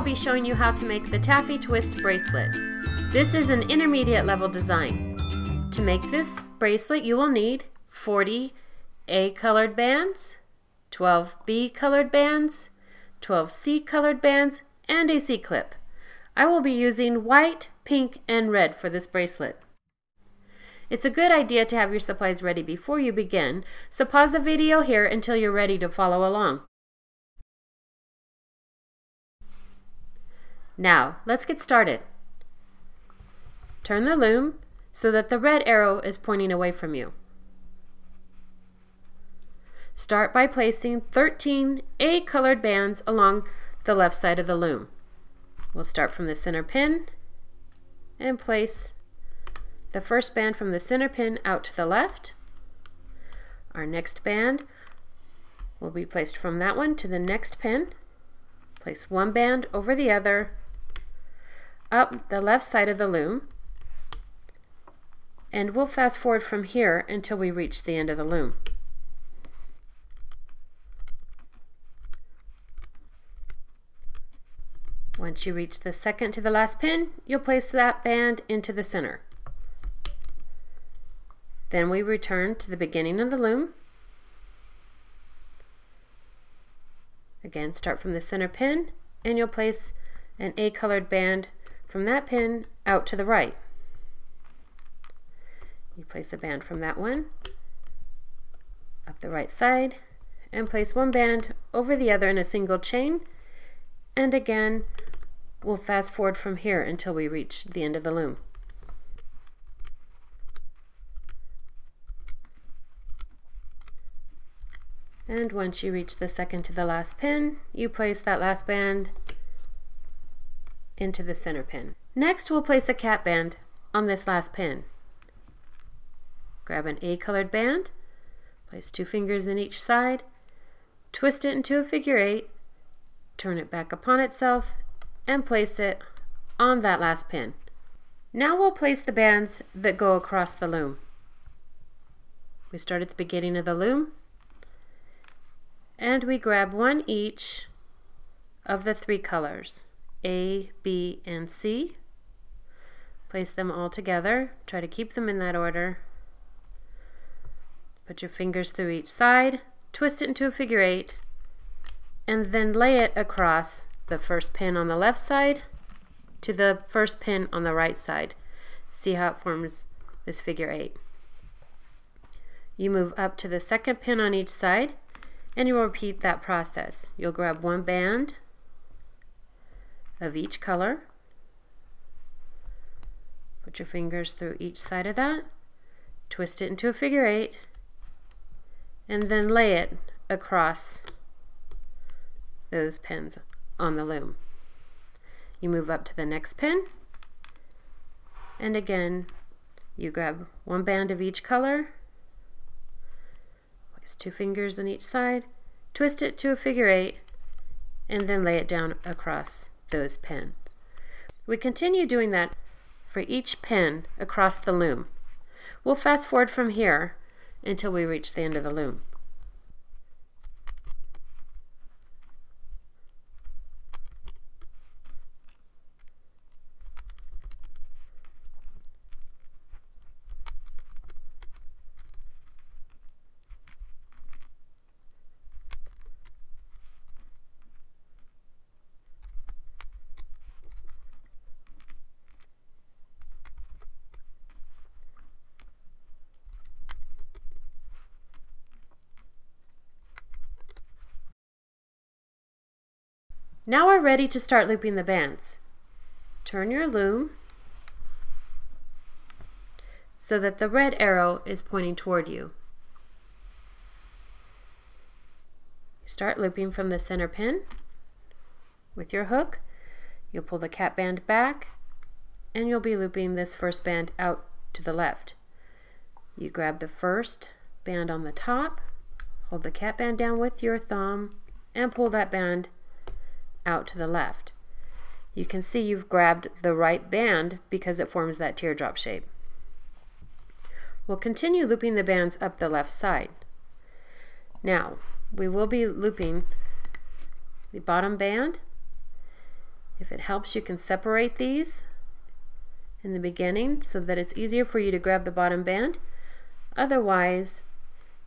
be showing you how to make the taffy twist bracelet. This is an intermediate level design. To make this bracelet you will need 40 A colored bands, 12 B colored bands, 12 C colored bands, and a C clip. I will be using white, pink, and red for this bracelet. It's a good idea to have your supplies ready before you begin, so pause the video here until you're ready to follow along. Now, let's get started. Turn the loom so that the red arrow is pointing away from you. Start by placing 13 A colored bands along the left side of the loom. We'll start from the center pin and place the first band from the center pin out to the left. Our next band will be placed from that one to the next pin. Place one band over the other, up the left side of the loom, and we'll fast forward from here until we reach the end of the loom. Once you reach the second to the last pin, you'll place that band into the center. Then we return to the beginning of the loom. Again, start from the center pin, and you'll place an A colored band from that pin out to the right. You place a band from that one up the right side and place one band over the other in a single chain, and again we'll fast forward from here until we reach the end of the loom. And once you reach the second to the last pin, you place that last band into the center pin. Next, we'll place a cap band on this last pin. Grab an A colored band, place 2 fingers in each side, twist it into a figure 8, turn it back upon itself, and place it on that last pin. Now we'll place the bands that go across the loom. We start at the beginning of the loom, and we grab one each of the 3 colors, A, B, and C. Place them all together. Try to keep them in that order. Put your fingers through each side, twist it into a figure 8, and then lay it across the first pin on the left side to the first pin on the right side. See how it forms this figure 8. You move up to the second pin on each side, and you will repeat that process. You'll grab one band of each color, put your fingers through each side of that, twist it into a figure 8, and then lay it across those pins on the loom. You move up to the next pin, and again you grab one band of each color, 2 fingers on each side, twist it to a figure 8, and then lay it down across those pins. We continue doing that for each pin across the loom. We'll fast forward from here until we reach the end of the loom. Now we're ready to start looping the bands. Turn your loom so that the red arrow is pointing toward you. Start looping from the center pin. With your hook, you'll pull the cap band back, and you'll be looping this first band out to the left. You grab the first band on the top, hold the cap band down with your thumb, and pull that band out to the left. You can see you've grabbed the right band because it forms that teardrop shape. We'll continue looping the bands up the left side. Now, we will be looping the bottom band If it helps, you can separate these in the beginning so that it's easier for you to grab the bottom band. Otherwise,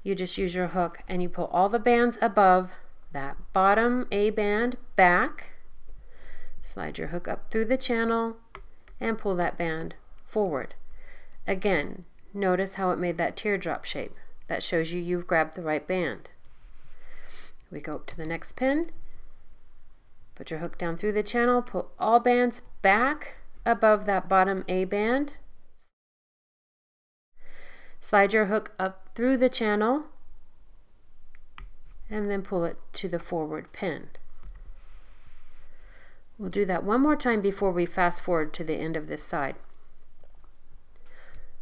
you just use your hook and you pull all the bands above that bottom A band back, slide your hook up through the channel, and pull that band forward. Again, notice how it made that teardrop shape. That shows you you've grabbed the right band. We go up to the next pin, put your hook down through the channel, pull all bands back above that bottom A band, slide your hook up through the channel, and then pull it to the forward pin. We'll do that one more time before we fast forward to the end of this side.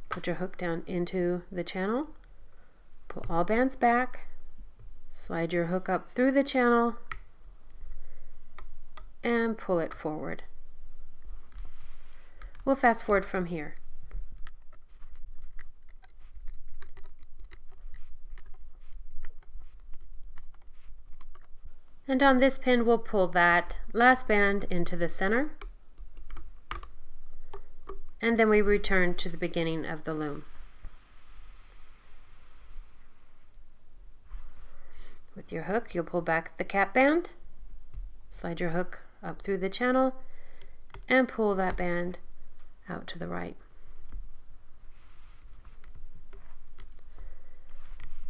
Put your hook down into the channel, pull all bands back, slide your hook up through the channel, and pull it forward. We'll fast forward from here. And on this pin, we'll pull that last band into the center, and then we return to the beginning of the loom. With your hook, you'll pull back the cap band, slide your hook up through the channel, and pull that band out to the right.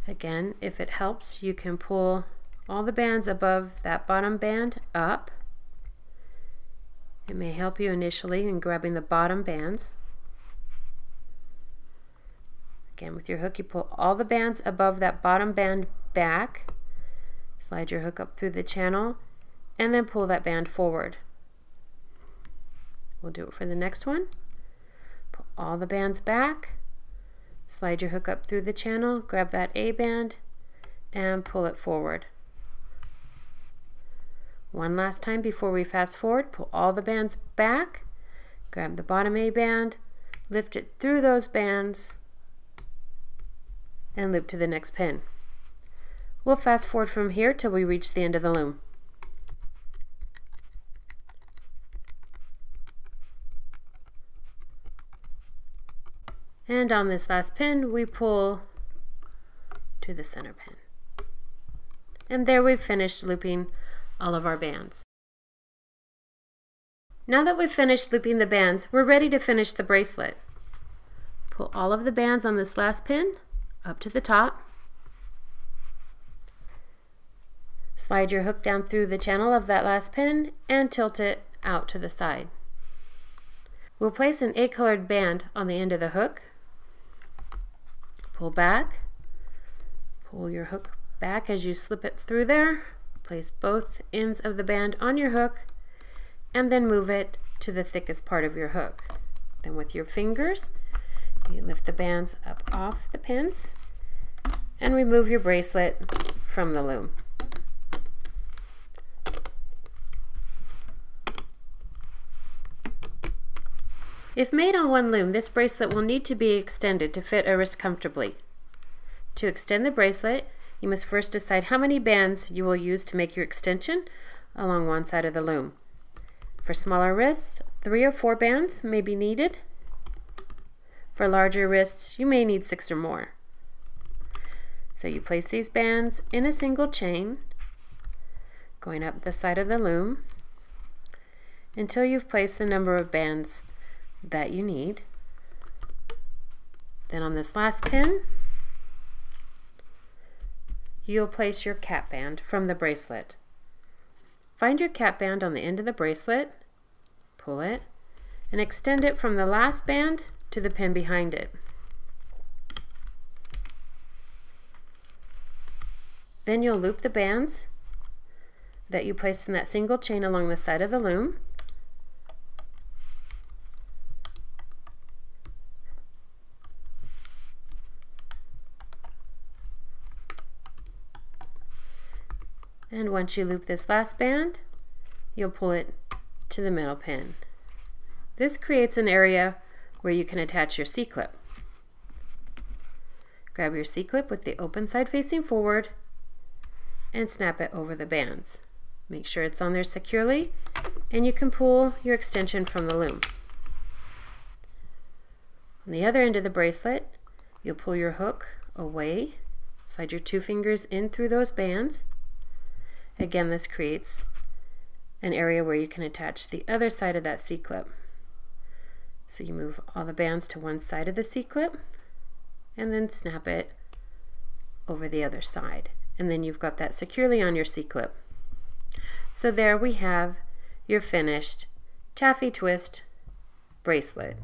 Again, if it helps, you can pull all the bands above that bottom band up. It may help you initially in grabbing the bottom bands. Again, with your hook, you pull all the bands above that bottom band back, slide your hook up through the channel, and then pull that band forward. We'll do it for the next one. Pull all the bands back, slide your hook up through the channel, grab that A band, and pull it forward. One last time before we fast forward, pull all the bands back, grab the bottom A band, lift it through those bands, and loop to the next pin. We'll fast forward from here till we reach the end of the loom. And on this last pin, we pull to the center pin. And there we've finished looping all of our bands. Now that we've finished looping the bands, we're ready to finish the bracelet. Pull all of the bands on this last pin up to the top. Slide your hook down through the channel of that last pin and tilt it out to the side. We'll place an A-colored band on the end of the hook. Pull back. Pull your hook back as you slip it through there. Place both ends of the band on your hook and then move it to the thickest part of your hook. Then with your fingers, you lift the bands up off the pins and remove your bracelet from the loom. If made on one loom, this bracelet will need to be extended to fit a wrist comfortably. To extend the bracelet, you must first decide how many bands you will use to make your extension along one side of the loom. For smaller wrists, 3 or 4 bands may be needed. For larger wrists, you may need 6 or more. So you place these bands in a single chain, going up the side of the loom, until you've placed the number of bands that you need. Then on this last pin, you'll place your cap band from the bracelet. Find your cap band on the end of the bracelet, pull it, and extend it from the last band to the pin behind it. Then you'll loop the bands that you placed in that single chain along the side of the loom. And once you loop this last band, you'll pull it to the middle pin. This creates an area where you can attach your C-clip. Grab your C-clip with the open side facing forward and snap it over the bands. Make sure it's on there securely and you can pull your extension from the loom. On the other end of the bracelet, you'll pull your hook away, slide your 2 fingers in through those bands. Again, this creates an area where you can attach the other side of that C-clip. So you move all the bands to one side of the C-clip and then snap it over the other side. And then you've got that securely on your C-clip. So there we have your finished taffy twist bracelet.